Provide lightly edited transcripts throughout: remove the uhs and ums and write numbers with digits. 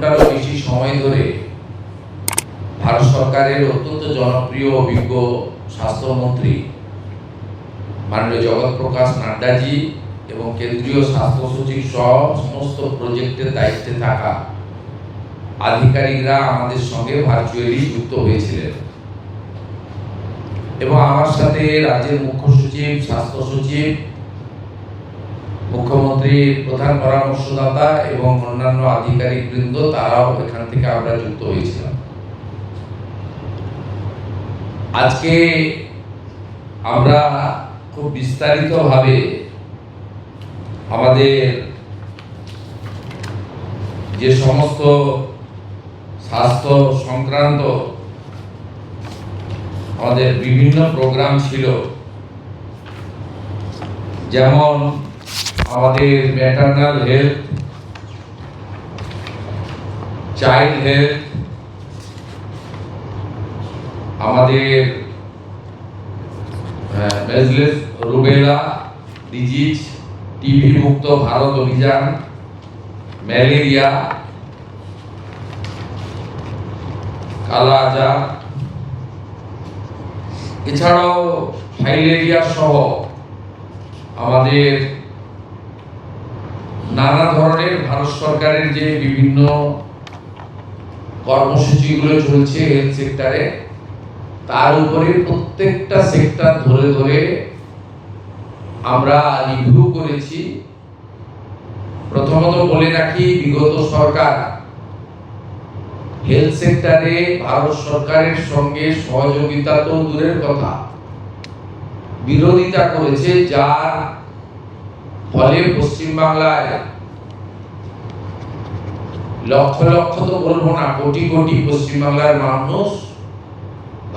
ঘন্টারও বেশি সময় ধরে ভারত সরকারের অত্যন্ত জনপ্রিয় অভিজ্ঞ স্বাস্থ্যমন্ত্রী মাননীয় জগৎ প্রকাশ নাড্ডাজি এবং কেন্দ্রীয় স্বাস্থ্য সচিব সহ সমস্ত প্রজেক্টের দায়িত্বে থাকা আধিকারিকরা আমাদের সঙ্গে ভার্চুয়ালি যুক্ত হয়েছিলেন এবং আমার সাথে রাজ্যের মুখ্য সচিব, স্বাস্থ্য সচিব, মুখ্যমন্ত্রীর প্রধান পরামর্শদাতা এবং অন্যান্য আধিকারিক বৃন্দ তারাও এখান থেকে আমরা যুক্ত হয়েছিলাম। আজকে আমরা খুব বিস্তারিতভাবে আমাদের যে সমস্ত স্বাস্থ্য সংক্রান্ত আমাদের বিভিন্ন প্রোগ্রাম ছিল, যেমন আমাদের ম্যাটারনাল হেলথ, চাইল্ড হেলথ, আমাদের মেজলেস রুবেলা ডিজিজ, টিবি মুক্ত ভারত অভিযান, ম্যালেরিয়া, কালা আজার, এছাড়াও ফাইলেরিয়া সহ আমাদের নানা ধরনের ভারত সরকারের যে বিভিন্ন কর্মসূচিগুলো চলছে হেলথ সেক্টরে, তার উপরে প্রত্যেকটা সেক্টর ধরে ধরে আমরা রিভিউ করেছি। প্রথমত বলে রাখি, বিগত সরকার হেলথ সেক্টরে ভারত সরকারের সঙ্গে সহযোগিতা তো দূরের কথা, বিরোধিতা করেছে, যার ফলে পশ্চিমবাংলায় লক্ষ লক্ষ তো বলবো না, কোটি কোটি পশ্চিমবাংলার মানুষ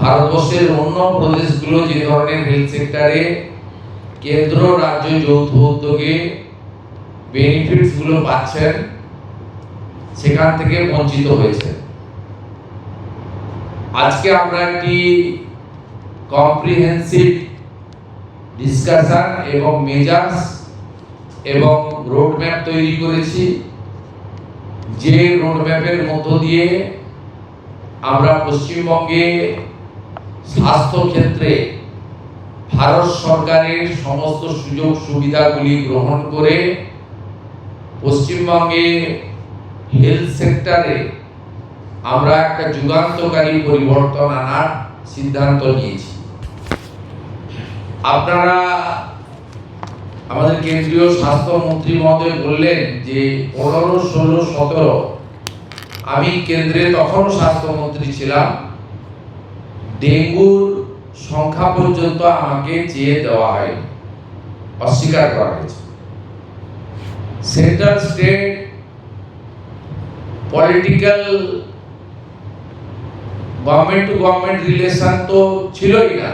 ভারতবর্ষের অন্য প্রদেশগুলো যে ধরনের হেলথ সেক্টরে কেন্দ্র রাজ্য যৌথ উদ্যোগে বেনিফিটস গুলো পাচ্ছেন, সেখান থেকে বঞ্চিত হয়েছে। আজকে আমরা একটি কম্প্রিহেন্সিভ ডিসকাশন এবং মেজার্স এবং রোডম্যাপ তৈরি করেছি, যে রোডম্যাপের মধ্য দিয়ে আমরা পশ্চিমবঙ্গে স্বাস্থ্য ক্ষেত্রে ভারত সরকারের সমস্ত সুযোগ সুবিধাগুলি গ্রহণ করে পশ্চিমবঙ্গে হেলথ সেক্টরে আমরা একটা যুগান্তকারী পরিবর্তন আনার সিদ্ধান্ত নিয়েছি। আপনারা আমাদের কেন্দ্রীয় স্বাস্থ্যমন্ত্রী মহোদয় বললেন যে 15, 16, 17 আমি কেন্দ্রে তখন স্বাস্থ্যমন্ত্রী ছিলাম, ডেঙ্গুর সংখ্যা পর্যন্ত আমাকে চেয়ে দেওয়া হয়, অস্বীকার করা হয়েছে। Central state political government to government relation তো ছিলই না,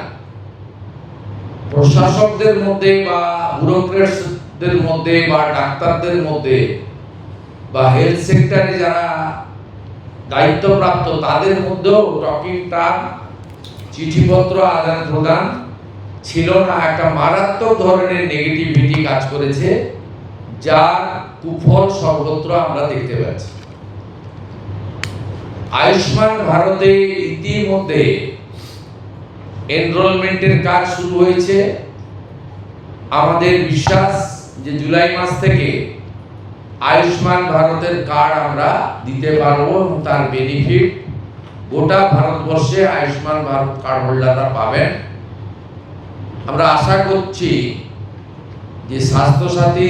প্রশাসকদের মধ্যে বা ব্যুরোক্রেটসদের মধ্যে বা ডাক্তারদের মধ্যে বা হেলথ সেক্টরে যারা দায়িত্বপ্রাপ্ত তাদের মধ্যেও টকিং টার্ম, চিঠিপত্র আদান প্রদান ছিল না। একটা মারাত্মক ধরনের নেগেটিভিটি কাজ করেছে, যার কুফল সর্বত্র আমরা দেখতে পাচ্ছি। আয়ুষ্মান ভারতে ইতিমধ্যে এনরোলমেন্টের কাজ শুরু হয়েছে। আমাদের বিশ্বাস যে জুলাই মাস থেকে আয়ুষ্মান ভারতের কার্ড আমরা দিতে পারবো এবং তার বেনিফিট গোটা ভারতবর্ষে আয়ুষ্মান ভারত কার্ড হোল্ডাররা পাবেন। আমরা আশা করছি যে স্বাস্থ্যসাথী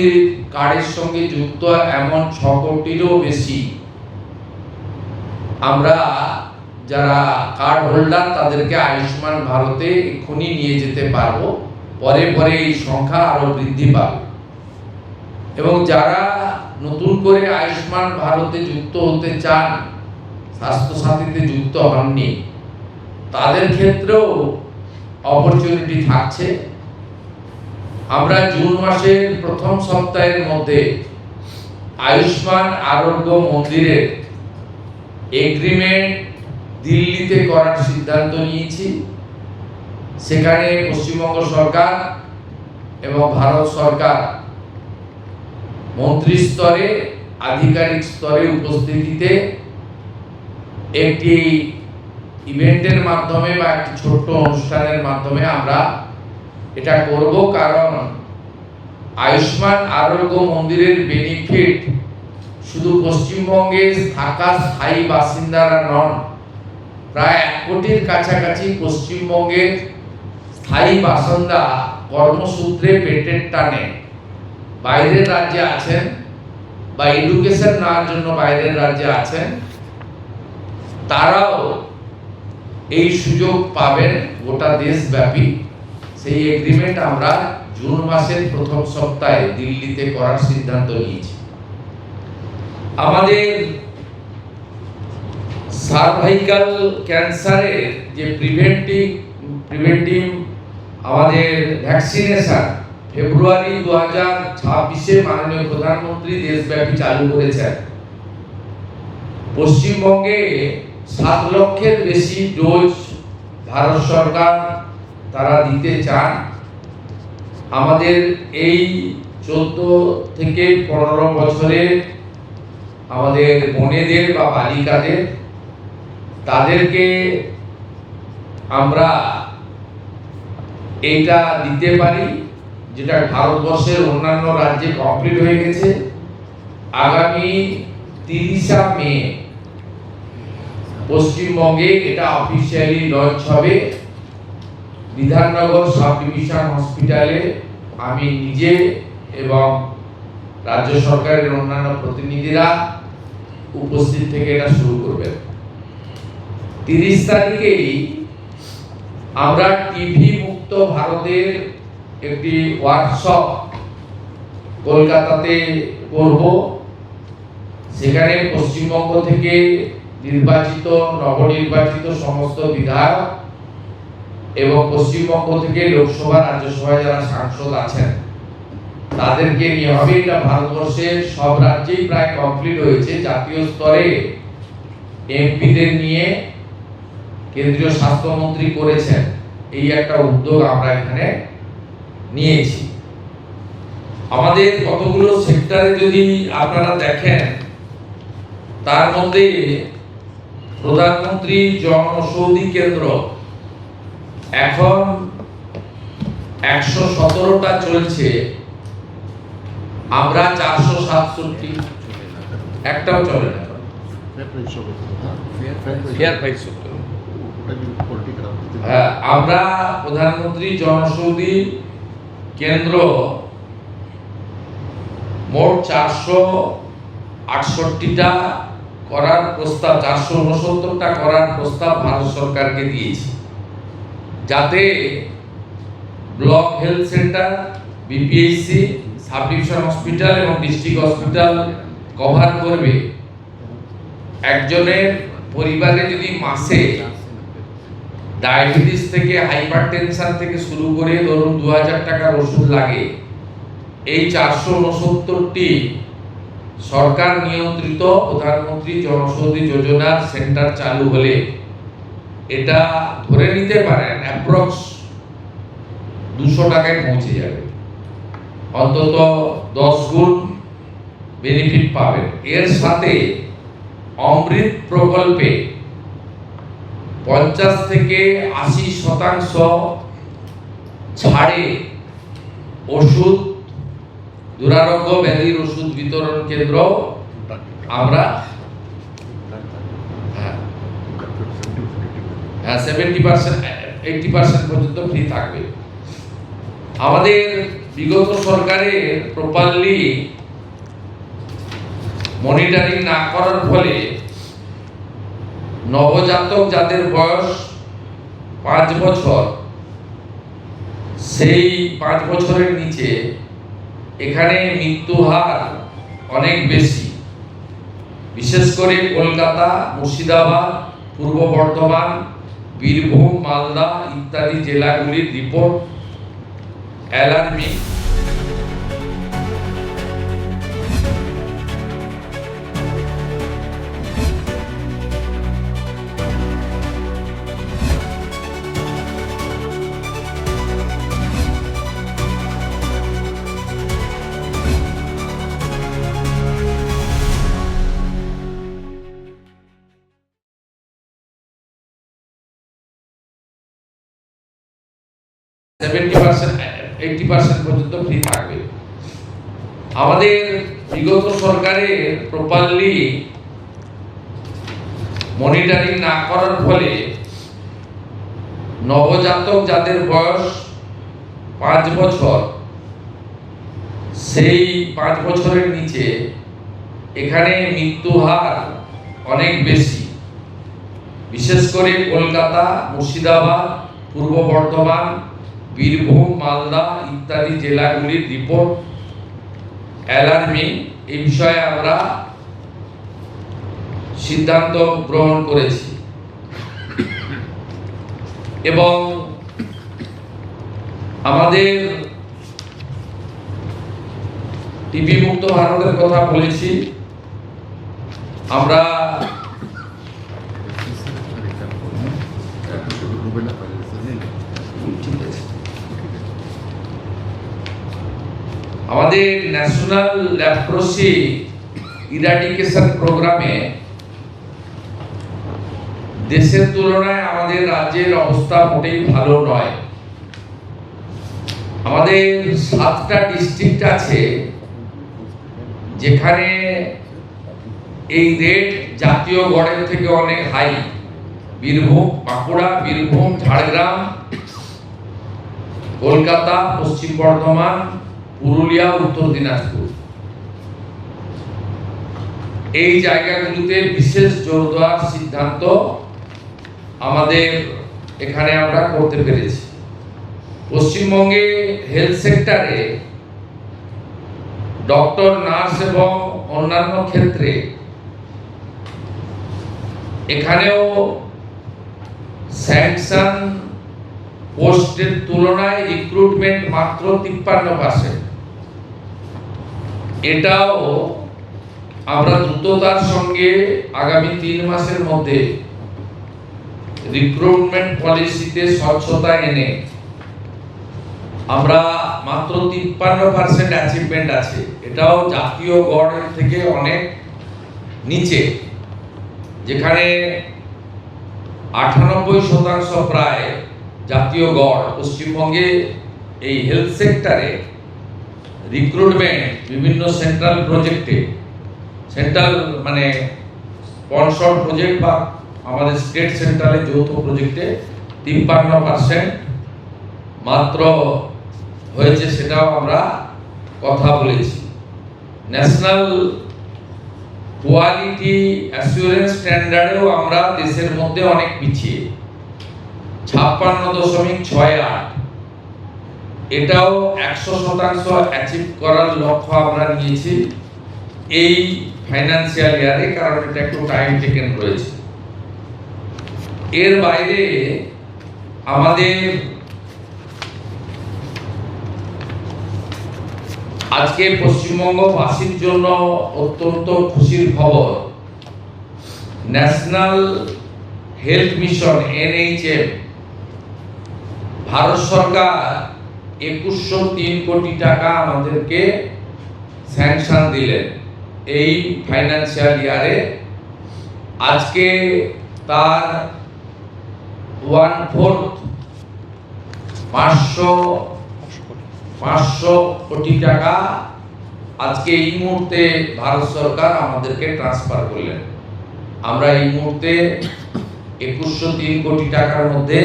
কার্ডের সঙ্গে যুক্ত এমন 6 কোটিরও বেশি আমরা যারা কার্ড হোল্ডার তাদেরকে আয়ুষ্মান ভারতে এক্ষুনি নিয়ে যেতে পারবো। পরে পরে এই সংখ্যা আরো বৃদ্ধি পাবে এবং যারা নতুন করে আয়ুষ্মান ভারতে যুক্ত হতে চান, স্বাস্থ্যসাথীতে যুক্ত হননি, তাদের ক্ষেত্রেও অপরচুনিটি থাকছে। আমরা জুন মাসের প্রথম সপ্তাহের মধ্যে আয়ুষ্মান আরোগ্য মন্দিরের এগ্রিমেন্ট দিল্লিতে করার সিদ্ধান্ত নিয়েছি। সেখানে পশ্চিমবঙ্গ সরকার এবং ভারত সরকার মন্ত্রী স্তরে, আধিকারিক স্তরে উপস্থিতিতে একটি ইভেন্টের মাধ্যমে বা একটি ছোট্ট অনুষ্ঠানের মাধ্যমে আমরা এটা করব, কারণ আয়ুষ্মান আরোগ্য মন্দিরের বেনিফিট শুধু পশ্চিমবঙ্গে থাকা স্থায়ী বাসিন্দারা নন, প্রায় 1 কোটির কাছাকাছি পশ্চিমবঙ্গের স্থায়ী বাসিন্দা কর্মসূত্রে পেটের টানে বাইরের রাজ্যে আছেন বা এডুকেশন নেওয়ার জন্য বাইরের রাজ্যে আছেন, তারাও এই সুযোগ পাবেন গোটা দেশব্যাপী। সেই এগ্রিমেন্ট আমরা জুন মাসের প্রথম সপ্তাহে দিল্লিতে করার সিদ্ধান্ত নিয়েছি। আমাদের সার্ভাইকাল ক্যান্সারের যে প্রিভেন্টিভ আমাদের ভ্যাকসিনেশন ফেব্রুয়ারি 2026-এ মাননীয় প্রধানমন্ত্রী দেশব্যাপী চালু করেছেন। পশ্চিমবঙ্গে 7 লক্ষের বেশি ডোজ ভারত সরকার তারা দিতে চান। আমাদের এই 14 থেকে 15 বছরের আমাদের বোনেদের বা বালিকাদের, তাদেরকে আমরা এইটা দিতে পারি, যেটা ভারতবর্ষের অন্যান্য রাজ্যে কমপ্লিট হয়ে গেছে। আগামী 30 মে পশ্চিমবঙ্গে এটা অফিসিয়ালি লঞ্চ হবে। বিধাননগর সাব ডিভিশন হসপিটালে আমি নিজে এবং রাজ্য সরকারের অন্যান্য প্রতিনিধিরা উপস্থিত থেকে এটা শুরু করবেন। 30 তারিখেই আমরা টিভি মুক্ত ভারতের একটি ওয়ার্কশপ কলকাতাতে করব। সেখানে পশ্চিমবঙ্গ থেকে নির্বাচিত নবনির্বাচিত সমস্ত বিধায়ক এবং পশ্চিমবঙ্গ থেকে লোকসভা রাজ্যসভায় যারা সাংসদ আছেন তাদেরকে নিয়ে হবে। এটা ভারতবর্ষের সব রাজ্যেই প্রায় কমপ্লিট হয়েছে। জাতীয় স্তরে এমপিদের নিয়ে কেন্দ্রীয় স্বাস্থ্যমন্ত্রী করেছেন। এই একটা উদ্যোগ আমরা এখানে নিয়েছি। আমাদের কতগুলো সেক্টরে যদি আপনারা দেখেন, তার মধ্যে প্রধানমন্ত্রী জনঔষধি কেন্দ্র এখন 117টা চলছে। আমরা 467, একটাও চলে না। হ্যাঁ, আমরা প্রধানমন্ত্রী জনঔষধি কেন্দ্র মোট 468টা করার প্রস্তাব, 469টা করার প্রস্তাব ভারত সরকারকে দিয়েছি, যাতে block health centre, BPHC, sub division hospital এবং ডিস্ট্রিক্ট হসপিটাল কভার করবে। একজনের পরিবারে যদি মাসে ডায়াবেটিস থেকে হাইপারটেনশন থেকে শুরু করে ধরুন 2000 টাকার ওষুধ লাগে, এই 469টি সরকার নিয়ন্ত্রিত প্রধানমন্ত্রী জনঔষধি যোজনার সেন্টার চালু হলে এটা ধরে নিতে পারেন অ্যাপ্রক্স 200 টাকায় পৌঁছে যাবে। অন্তত 10 গুণ বেনিফিট পাবেন। এর সাথে অমৃত প্রকল্পে 50 থেকে 80% ছাড়ে ওষুধ, দুরারোগ্য ব্যাধির ওষুধ বিতরণ কেন্দ্র আমরা 70% 80% পর্যন্ত ফ্রি থাকবে। আমাদের বিগত সরকারের প্রপারলি মনিটরিং না করার ফলে নবজাতক যাদের বয়স 5 বছর, সেই 5 বছরের নিচে এখানে মৃত্যু হার অনেক বেশি। বিশেষ করে কলকাতা, মুর্শিদাবাদ, পূর্ব বর্ধমান, বীরভূম, মালদা ইত্যাদি জেলাগুলির রিপোর্ট অ্যালার্মিং। 70% 80% পর্যন্ত ফ্রি থাকবে। আমাদের বিগত সরকারের প্রপারলি মনিটরিং না করার ফলে নবজাতক যাদের বয়স 5 বছর, সেই 5 বছরের নিচে এখানে মৃত্যু হার অনেক বেশি। বিশেষ করে কলকাতা, মুর্শিদাবাদ, পূর্ব বর্ধমান, বীরভূম, মালদা ইত্যাদি জেলাগুলির রিপোর্ট অ্যালার্মিং। এই বিষয়ে আমরা সিদ্ধান্ত গ্রহণ করেছি এবং আমাদের টিবি মুক্ত ভারতের কথা বলেছি। আমরা আমাদের ন্যাশনাল লেপ্রোসি ইরাডিকেশন প্রোগ্রামে দেশের তুলনায় আমাদের রাজ্যের অবস্থা মোটেই ভালো নয়। আমাদের 7টা ডিস্ট্রিক্ট আছে যেখানে এই রেট জাতীয় গড়ের থেকে অনেক হাই। বীরভূম, বাঁকুড়া, বীরভূম, ঝাড়গ্রাম, কলকাতা, পশ্চিম বর্ধমান, পুরুলিয়া, উত্তর দিনাজপুর, এই জায়গাগুলিতে বিশেষ জোর দেওয়ার সিদ্ধান্ত আমাদের এখানে আমরা করতে পেরেছি। পশ্চিমবঙ্গে হেলথ সেক্টরে ডক্টর, নার্স এবং অন্যান্য ক্ষেত্রে এখানেও স্যাংশন পোস্টের তুলনায় রিক্রুটমেন্ট মাত্র 53%। এটাও আমরা দ্রুততার সঙ্গে আগামী 3 মাসের মধ্যে রিক্রুটমেন্ট পলিসিতে স্বচ্ছতা এনে আমরা মাত্র 53% অ্যাচিভমেন্ট আছে। এটাও জাতীয় গড়ের থেকে অনেক নিচে, যেখানে 98% প্রায় জাতীয় গড়। পশ্চিমবঙ্গে এই হেলথ সেক্টরে রিক্রুটমেন্ট বিভিন্ন সেন্ট্রাল প্রজেক্টে, সেন্ট্রাল মানে স্পন্সর প্রজেক্ট বা আমাদের স্টেট সেন্ট্রালে যৌথ প্রজেক্টে 53% মাত্র হয়েছে, সেটাও আমরা কথা বলেছি। ন্যাশনাল কোয়ালিটি অ্যাসুরেন্স স্ট্যান্ডার্ডেও আমরা দেশের মধ্যে অনেক পিছিয়ে, 56.68। এটাও 100% অ্যাচিভ করার লক্ষ্য আমরা নিয়েছি এই ফাইন্যান্সিয়াল ইয়ারে, কারণ এটা একটু টাইম টেকেন রয়েছে। এর বাইরে আমাদের আজকে পশ্চিমবঙ্গবাসীর জন্য অত্যন্ত খুশির খবর, national health mission NHM Bharat সরকার 2103 কোটি টাকা আমাদেরকে স্যাংশন দিলেন এই ফাইন্যান্সিয়াল ইয়ারে। আজকে তার 1/4 500 কোটি টাকা আজকে এই মুহূর্তে ভারত সরকার আমাদেরকে ট্রান্সফার করলেন। আমরা এই মুহূর্তে 2103 কোটি টাকার মধ্যে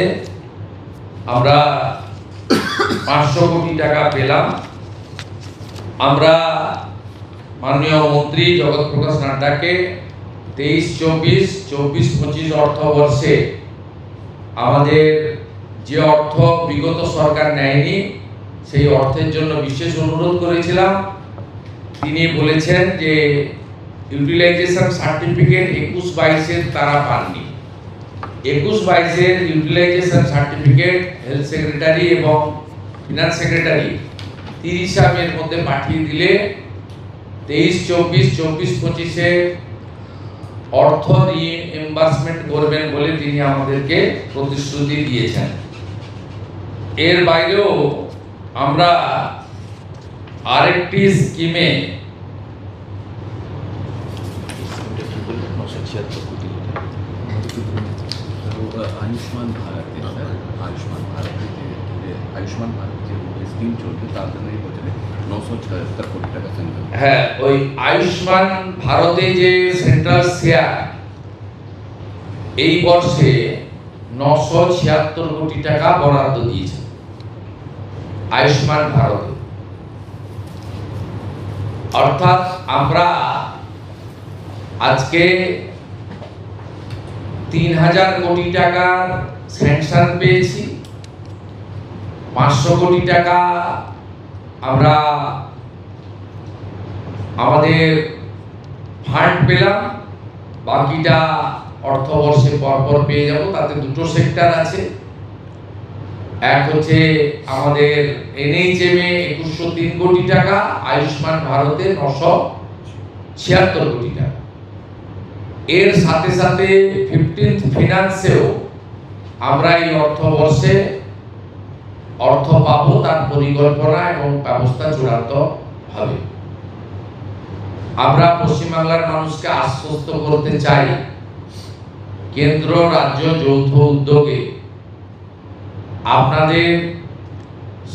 আমরা 500 কোটি টাকা পেলাম। আমরা মাননীয় মন্ত্রী জগৎ প্রকাশ নাড্ডাকে 23-24, 24-25 অর্থবর্ষে আমাদের যে অর্থ বিগত সরকার নেয়নি সেই অর্থের জন্য বিশেষ অনুরোধ করেছিলাম। তিনি বলেছেন যে ইউটিলাইজেশন সার্টিফিকেট 21-22 তারা পাননি। 21-22 ইউটিলাইজেশন সার্টিফিকেট হেলথ সেক্রেটারি এবং ফিনান্স সেক্রেটারি 30 মের মধ্যে পাঠিয়ে দিলে 23-24, 24-25 অর্থ রিএম্বার্সমেন্ট করবেন বলে তিনি আমাদেরকে প্রতিশ্রুতি দিয়েছেন। এর বাইরেও আমরা আরেকটি স্কিমে आयुष्मान भारत है सर, आयुष्मान भारत যে আয়ুষ্মান ভারত যে স্কিম চলছে তার জন্য এই বছরে 976 কোটি টাকা সেন্ট্রাল। হ্যাঁ, ওই আয়ুষ্মান ভারতে যে সেন্ট্রাল শেয়ার এই বর্ষে 976 কোটি টাকা বরাদ্দ দিয়েছে আয়ুষ্মান ভারতে। অর্থাৎ আমরা আজকে 3000 কোটি টাকার স্যাংশন পেয়েছি, 500 কোটি টাকা আমরা আমাদের ফান্ড পেলাম, বাকিটা অর্থবর্ষে পরপর পেয়ে যাব। তাতে দুটো সেক্টর আছে, এক হচ্ছে আমাদের NHM এ 2103 কোটি টাকা, আয়ুষ্মান ভারতে 976 কোটি টাকা। এর সাথে সাথে 15th ফিনান্সেও আমরা এই অর্থবর্ষে অর্থ পাবো, তার পরিকল্পনা এবং ব্যবস্থা চূড়ান্ত হবে। আমরা পশ্চিমবাংলার মানুষকে আশ্বস্ত করতে চাই, কেন্দ্র রাজ্য যৌথ উদ্যোগে আপনাদের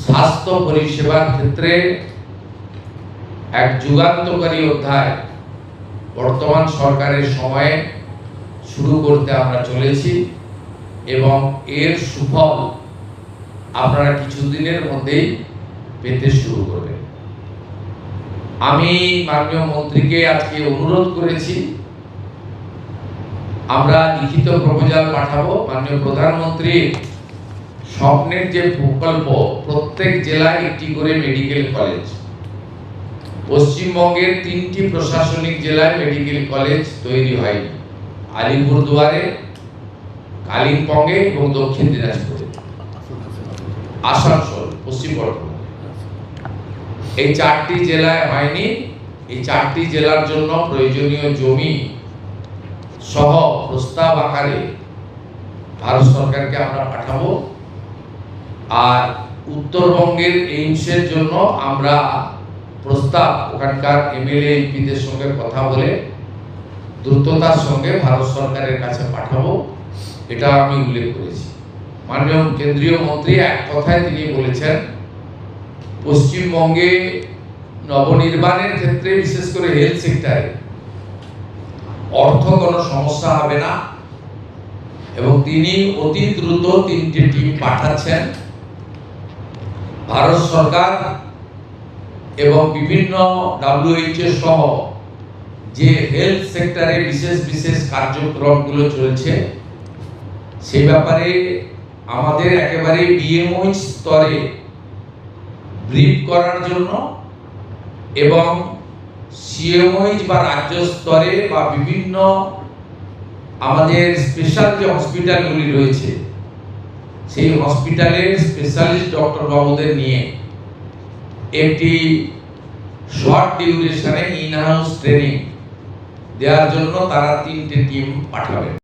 স্বাস্থ্য পরিষেবার ক্ষেত্রে এক যুগান্তকারী অধ্যায় বর্তমান সরকারের সময়ে শুরু করতে আমরা চলেছি এবং এর সুফল আপনারা কিছুদিনের মধ্যেই পেতে শুরু করবেন। আমি মাননীয় মন্ত্রীকে আজকে অনুরোধ করেছি, আমরা লিখিত প্রপোজাল পাঠাবো। মাননীয় প্রধানমন্ত্রী স্বপ্নের যে প্রকল্প, প্রত্যেক জেলায় একটি করে মেডিকেল কলেজ, পশ্চিমবঙ্গের 3টি প্রশাসনিক জেলায় মেডিকেল কলেজ তৈরি হয়নি, আলিপুরদুয়ারে, কালিম্পংয়ে এবং দক্ষিণ দিনাজপুরে, আসানসোল, পশ্চিম বর্ধমান, এই 4টি জেলায় হয়নি। এই 4টি জেলার জন্য প্রয়োজনীয় জমি সহ প্রস্তাব আকারে ভারত সরকারকে আমরা পাঠাবো। আর উত্তরবঙ্গের এইমসের জন্য আমরা প্রস্তাব ওখানকার MLA MPদের সঙ্গে কথা বলে দ্রুততার সঙ্গে ভারত সরকারের কাছে পাঠাবো, এটা আমি উল্লেখ করেছি। মাননীয় কেন্দ্রীয় মন্ত্রী এক কথায় তিনি বলেছেন, পশ্চিমবঙ্গে নবনির্মাণের ক্ষেত্রে বিশেষ করে হেলথ সেক্টরে অর্থ কোনো সমস্যা হবে না এবং তিনি অতি দ্রুত 3টি টিম পাঠাচ্ছেন। ভারত সরকার এবং বিভিন্ন WHO সহ যে হেলথ সেক্টরে বিশেষ বিশেষ কার্যক্রমগুলো চলছে সেই ব্যাপারে আমাদের একেবারে BMO স্তরে ব্রিফ করার জন্য এবং CMO বা রাজ্য স্তরে বা বিভিন্ন আমাদের স্পেশাল যে হসপিটালগুলি রয়েছে সেই হসপিটালের স্পেশালিস্ট ডক্টর বাবুদের নিয়ে একটি শর্ট ডিউরেশনে ইন হাউস ট্রেনিং দেওয়ার জন্য তারা 3টে টিম পাঠাবেন।